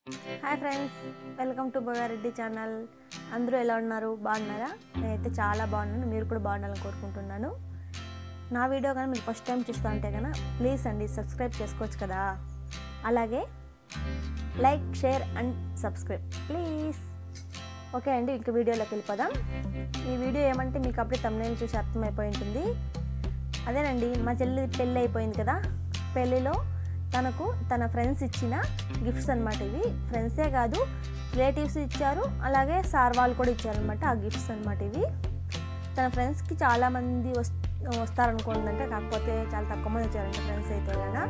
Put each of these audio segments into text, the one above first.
Hi friends, welcome to Bagareddy channel. అందరూ ఎలా ఉన్నారు? బాగున్నారా? నేనైతే చాలా బాగున్నాను. మీరు కూడా బాగుండాలని కోరుకుంటున్నాను. నా వీడియో కానీ మీరు ఫస్ట్ టైం చూస్తూ ఉంటే కనుక ప్లీజ్ అండి సబ్స్క్రైబ్ చేసుకోవచ్చు కదా. అలాగే like, share and subscribe please. Okay అండి, ఇంక వీడియోలోకి వెళ్ళిపోదాం. ఈ వీడియో ఏమంటే మీకు అప్పుడే తమ్నెయిల్ చూసి అర్థమైపోయి ఉంటుంది. అదేనండి, మా చెల్లి పెళ్ళి అయిపోయింది కదా. పెళ్ళిలో తనకు తన ఫ్రెండ్స్ ఇచ్చిన గిఫ్ట్స్ అనమాట. ఇవి ఫ్రెండ్సే కాదు, రిలేటివ్స్ ఇచ్చారు, అలాగే సార్ వాళ్ళు కూడా ఇచ్చారనమాట. ఆ గిఫ్ట్స్ అనమాట ఇవి. తన ఫ్రెండ్స్కి చాలామంది వస్తారనుకుంటుందంటే, కాకపోతే చాలా తక్కువ మంది వచ్చారంట ఫ్రెండ్స్ అయితే కదా.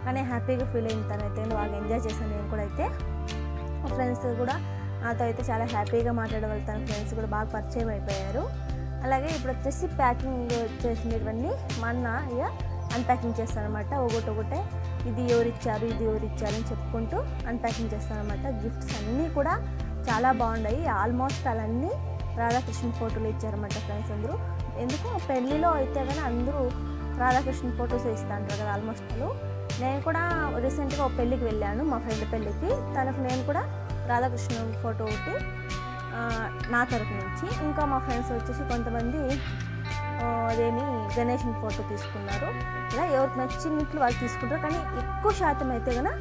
కానీ హ్యాపీగా ఫీల్ అయింది తనైతే, బాగా ఎంజాయ్ చేశాను నేను కూడా. అయితే ఫ్రెండ్స్ కూడా నాతో అయితే చాలా హ్యాపీగా మాట్లాడేవాళ్ళు. తన ఫ్రెండ్స్ కూడా బాగా పరిచయం అయిపోయారు. అలాగే ఇప్పుడు వచ్చేసి ప్యాకింగ్ చేసినవన్నీ మా అన్న అన్ప్యాకింగ్ చేస్తానమాట. ఒకటే ఇది ఎవరిచ్చారు అని చెప్పుకుంటూ అన్ప్యాకింగ్ చేస్తానమాట. గిఫ్ట్స్ అన్నీ కూడా చాలా బాగున్నాయి. ఆల్మోస్ట్ అవన్నీ రాధాకృష్ణ ఫోటోలు ఇచ్చారన్నమాట ఫ్రెండ్స్ అందరూ. ఎందుకు పెళ్ళిలో అయితే కానీ అందరూ రాధాకృష్ణ ఫొటోస్ ఇస్తూ ఉంటారు కదా ఆల్మోస్ట్ వాళ్ళు. నేను కూడా రీసెంట్గా ఒక పెళ్ళికి వెళ్ళాను, మా ఫ్రెండ్ పెళ్ళికి. తనకు నేను కూడా రాధాకృష్ణ ఫోటో ఒకటి నా తరఫు నుంచి, ఇంకా మా ఫ్రెండ్స్ వచ్చేసి కొంతమంది అదేమి గణేష్ని ఫోటో తీసుకున్నారు. ఇలా ఎవరికి నచ్చినట్లు వాళ్ళు తీసుకుంటారు. కానీ ఎక్కువ శాతం అయితే కనుక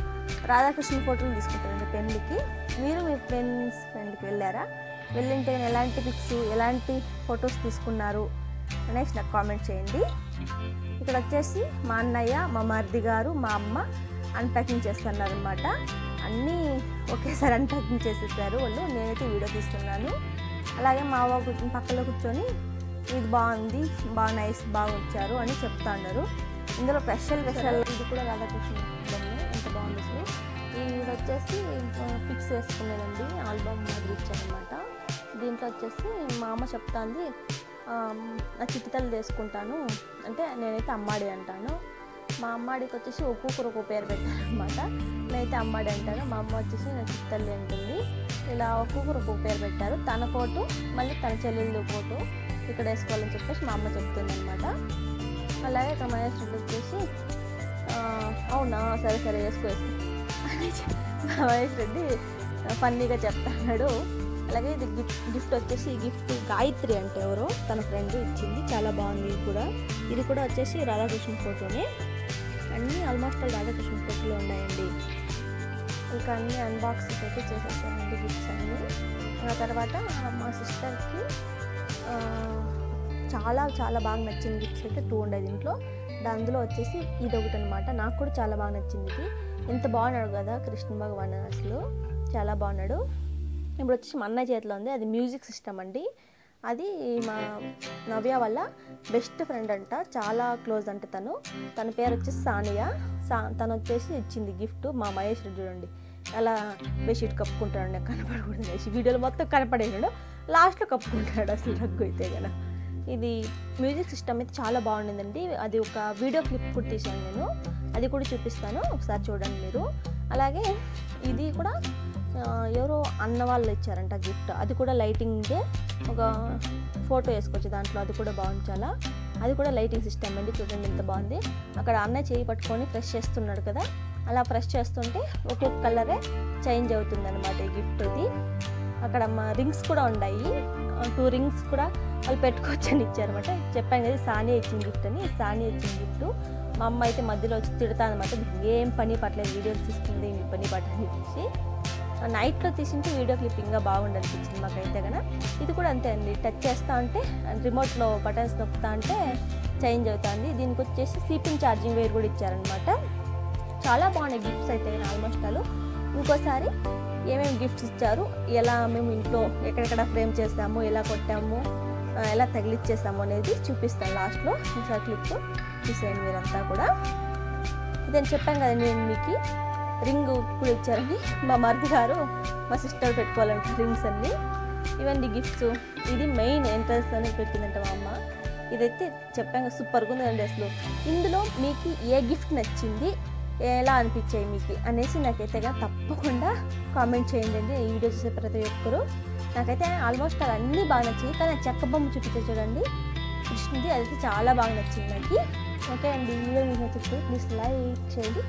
రాధాకృష్ణ ఫోటోలు తీసుకుంటారండి పెళ్ళికి. మీరు మీ ఫ్రెండ్కి వెళ్ళారా? వెళ్ళింటే ఎలాంటి పిక్స్, ఎలాంటి ఫొటోస్ తీసుకున్నారు అనేసి నాకు కామెంట్ చేయండి. ఇక్కడ వచ్చేసి మా అన్నయ్య, మా మరిది గారు, మా అమ్మ అన్ప్యాకింగ్ చేస్తున్నారు అనమాట. అన్నీ ఒకేసారి అన్ప్యాకింగ్ చేసేసారు వాళ్ళు. నేనైతే వీడియో తీస్తున్నాను. అలాగే మా పక్కలో కూర్చొని ఇది బాగుంది, బాగా నైస్, బాగా వచ్చారు అని చెప్తా ఉన్నారు. ఇందులో స్పెషల్ ఇది కూడా రాధాకృష్ణ ఎంత బాగుంది అసలు. ఇది వచ్చేసి పిక్స్ వేసుకునేదండి, ఆల్బమ్ మాదిరి ఇచ్చారనమాట. దీంట్లో వచ్చేసి మా అమ్మ చెప్తాంది, నా చిట్టితల్లి వేసుకుంటాను అంటే నేనైతే అమ్మాడి అంటాను. మా అమ్మాడికి వచ్చేసి ఒక్కొక్కరు పేరు పెట్టారనమాట. నేనైతే అమ్మాడి అంటాను, మా అమ్మ వచ్చేసి నా చిట్టితల్లి అంటుంది. ఇలా ఒక్కొక్కరు పేరు పెట్టారు. తన ఫోటో మళ్ళీ తన చెల్లెళ్ళు ఫోటో ఇక్కడ వేసుకోవాలని చెప్పేసి మా అమ్మ చెప్తుంది అనమాట. అలాగే ఇక్కడ మహేష్ రెడ్డి వచ్చేసి అవునా సరే వేసుకో అని మహేష్ రెడ్డి ఫన్నీగా చెప్తాడు. అలాగే ఇది గిఫ్ట్ వచ్చేసి, ఈ గిఫ్ట్ గాయత్రి అంటే ఎవరో తన ఫ్రెండ్ ఇచ్చింది. చాలా బాగుంది ఇది కూడా. ఇది కూడా వచ్చేసి రాధాకృష్ణ ఫోటోనే. అన్నీ ఆల్మోస్ట్ రాధాకృష్ణ ఫోటోలో ఉన్నాయండి. ఇంకా అన్నీ అన్బాక్సింగ్ అయితే చేసేసానండి గిఫ్ట్స్ అన్నీ. ఆ తర్వాత మా సిస్టర్కి చాలా బాగా నచ్చింది గిఫ్ట్స్ అయితే 2 ఉండేది ఇంట్లో. అందులో వచ్చేసి ఇది ఒకటి అనమాట. నాకు కూడా చాలా బాగా నచ్చింది ఇది. ఎంత బాగున్నాడు కదా కృష్ణ భగవాన్, అసలు చాలా బాగున్నాడు. ఇప్పుడు వచ్చేసి మా అన్నయ్య చేతిలో ఉంది. అది మ్యూజిక్ సిస్టమ్ అండి. అది మా నవ్య వల్ల బెస్ట్ ఫ్రెండ్ అంట, చాలా క్లోజ్ అంటే తన పేరు వచ్చేసి సానియా. తను వచ్చేసి ఇచ్చింది గిఫ్ట్. మా మహేష్ రెడ్డి చూడండి అలా బెడ్షీట్ కప్పుకుంటాడు, నాకు కనపడకూడదు అనేసి. వీడియోలో మొత్తం కనపడేసాడు, లాస్ట్లో కప్పుకుంటాడు అసలు రగ్గు అయితే కదా. ఇది మ్యూజిక్ సిస్టమ్ అయితే చాలా బాగుండిందండి. అది ఒక వీడియో క్లిప్ కూడా తీసాను నేను, అది కూడా చూపిస్తాను, ఒకసారి చూడండి మీరు. అలాగే ఇది కూడా ఎవరో అన్న వాళ్ళు ఇచ్చారంట గిఫ్ట్. అది కూడా లైటింగ్దే, ఒక ఫోటో వేసుకోవచ్చు దాంట్లో. అది కూడా బాగుంది చాలా. అది కూడా లైటింగ్ సిస్టమ్ అండి. చూడండి ఎంత బాగుంది. అక్కడ అన్న చేయి పట్టుకొని ప్రెస్ చేస్తున్నాడు కదా, అలా ప్రెస్ చేస్తుంటే ఒక్కొక్క కలరే చేంజ్ అవుతుంది అనమాట ఈ గిఫ్ట్. ఇది అక్కడ మా రింగ్స్ కూడా ఉన్నాయి, 2 రింగ్స్ కూడా వాళ్ళు పెట్టుకోవచ్చు అని ఇచ్చారనమాట. చెప్పాను కదా సానియా ఇచ్చిన గిఫ్ట్ అని. సానియా ఇచ్చిన గిఫ్ట్. మా అమ్మ అయితే మధ్యలో వచ్చి తిడతా అనమాట, ఏం పని పట్టలేదు, వీడియోస్ తీసుకుంది మీ పని పట్టని చెప్పేసి. నైట్లో తీసింటే వీడియో క్లిప్పింగ్గా బాగుండనిపించింది మాకైతే కనుక. ఇది కూడా అంతే అండి, టచ్ చేస్తూ ఉంటే రిమోట్లో బటన్స్ నొక్కుతా ఉంటే చేంజ్ అవుతుంది. దీనికి వచ్చేసి సిపిన్ ఛార్జింగ్ వైర్ కూడా ఇచ్చారనమాట. చాలా బాగున్నాయి గిఫ్ట్స్ అయితే ఆల్మోస్ట్ వాళ్ళు. ఇంకోసారి ఏమేమి గిఫ్ట్స్ ఇచ్చారు, ఎలా మేము ఇంట్లో ఎక్కడెక్కడ ఫ్రేమ్ చేసాము, ఎలా కొట్టాము, ఎలా తగిలిచ్చేసాము అనేది చూపిస్తాను లాస్ట్లో. ఒకసారి క్లిప్ చూసేయండి మీరంతా కూడా. ఇదని చెప్పాను కదా నేను మీకు, రింగ్ కూడా ఇచ్చారని. మా మరిది గారు మా సిస్టర్ పెట్టుకోవాలంటే రింగ్స్ అన్నీ. ఇవన్నీ గిఫ్ట్స్. ఇది మెయిన్ ఎంట్రన్స్ అని పెట్టిందంట మా అమ్మ. ఇదైతే చెప్పాను సూపర్గా ఉందండి అసలు. ఇందులో మీకు ఏ గిఫ్ట్ నచ్చింది, ఎలా అనిపించాయి మీకు అనేసి నాకైతే తప్పకుండా కామెంట్ చేయండి. ఈ వీడియో చూసే ప్రతి ఒక్కరు. నాకైతే ఆల్మోస్ట్ అన్నీ బాగా నచ్చింది. కానీ చెక్క బొమ్మ చూపించే చూడండి కృష్ణుది, అదైతే చాలా బాగా నచ్చింది నాకు. ఓకే అండి, వీడియో మీకు నచ్చితే ప్లీజ్ లైక్ చేయండి.